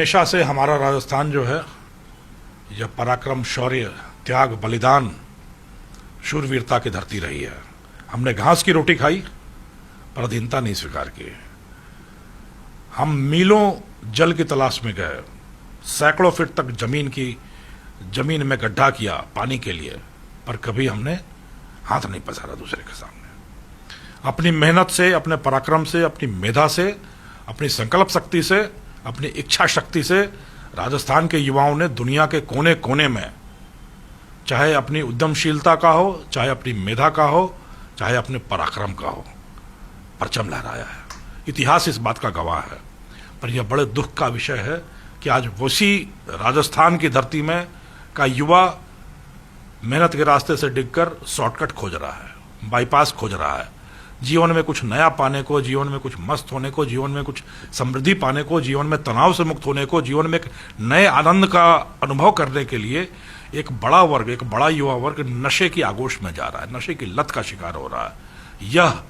हमेशा से हमारा राजस्थान जो है यह पराक्रम, शौर्य, त्याग, बलिदान, शूरवीरता की धरती रही है। हमने घास की रोटी खाई पर अधीनता नहीं स्वीकार की। हम मीलों जल की तलाश में गए, सैकड़ों फीट तक जमीन में गड्ढा किया पानी के लिए, पर कभी हमने हाथ नहीं पसारा दूसरे के सामने। अपनी मेहनत से, अपने पराक्रम से, अपनी मेधा से, अपनी संकल्प शक्ति से, अपनी इच्छा शक्ति से राजस्थान के युवाओं ने दुनिया के कोने कोने में, चाहे अपनी उद्यमशीलता का हो, चाहे अपनी मेधा का हो, चाहे अपने पराक्रम का हो, परचम लहराया है। इतिहास इस बात का गवाह है। पर यह बड़े दुख का विषय है कि आज उसी राजस्थान की धरती में का युवा मेहनत के रास्ते से डिगकर शॉर्टकट खोज रहा है, बाईपास खोज रहा है। जीवन में कुछ नया पाने को, जीवन में कुछ मस्त होने को, जीवन में कुछ समृद्धि पाने को, जीवन में तनाव से मुक्त होने को, जीवन में एक नए आनंद का अनुभव करने के लिए एक बड़ा वर्ग, एक बड़ा युवा वर्ग नशे की आगोश में जा रहा है, नशे की लत का शिकार हो रहा है। यह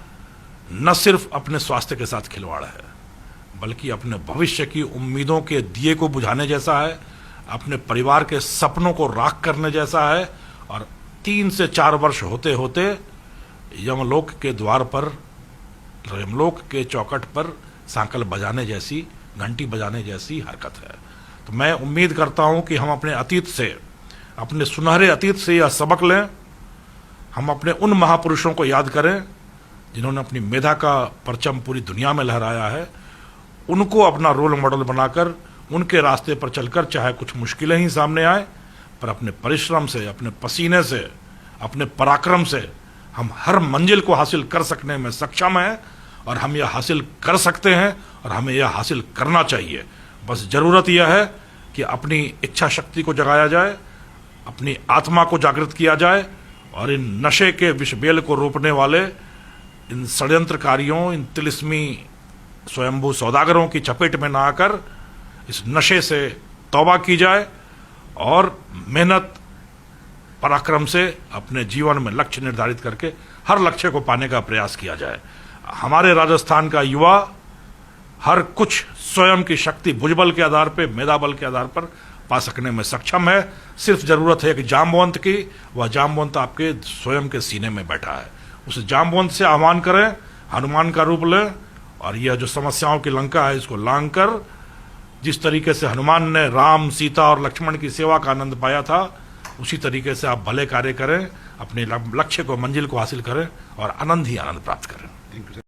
न सिर्फ अपने स्वास्थ्य के साथ खिलवाड़ है, बल्कि अपने भविष्य की उम्मीदों के दिए को बुझाने जैसा है, अपने परिवार के सपनों को राख करने जैसा है। और 3 से 4 वर्ष होते होते यमलोक के द्वार पर, यमलोक के चौखट पर सांकल बजाने जैसी, घंटी बजाने जैसी हरकत है। तो मैं उम्मीद करता हूं कि हम अपने अतीत से, अपने सुनहरे अतीत से यह सबक लें। हम अपने उन महापुरुषों को याद करें जिन्होंने अपनी मेधा का परचम पूरी दुनिया में लहराया है। उनको अपना रोल मॉडल बनाकर, उनके रास्ते पर चलकर, चाहे कुछ मुश्किलें ही सामने आए, पर अपने परिश्रम से, अपने पसीने से, अपने पराक्रम से हम हर मंजिल को हासिल कर सकने में सक्षम हैं। और हम यह हासिल कर सकते हैं और हमें यह हासिल करना चाहिए। बस जरूरत यह है कि अपनी इच्छा शक्ति को जगाया जाए, अपनी आत्मा को जागृत किया जाए और इन नशे के विषबेल को रोकने वाले इन षड्यंत्रकारियों, इन तिलिस्मी स्वयंभू सौदागरों की चपेट में ना आकर इस नशे से तौबा की जाए और मेहनत, पराक्रम से अपने जीवन में लक्ष्य निर्धारित करके हर लक्ष्य को पाने का प्रयास किया जाए। हमारे राजस्थान का युवा हर कुछ स्वयं की शक्ति, भुजबल के आधार पर, मेधा बल के आधार पर पा सकने में सक्षम है। सिर्फ जरूरत है कि जांबवंत की, वह जांबवंत आपके स्वयं के सीने में बैठा है। उस जांबवंत से आह्वान करें, हनुमान का रूप लें और यह जो समस्याओं की लंका है इसको लांघ कर, जिस तरीके से हनुमान ने राम, सीता और लक्ष्मण की सेवा का आनंद पाया था, उसी तरीके से आप भले कार्य करें, अपने लक्ष्य को, मंजिल को हासिल करें और आनंद ही आनंद प्राप्त करें।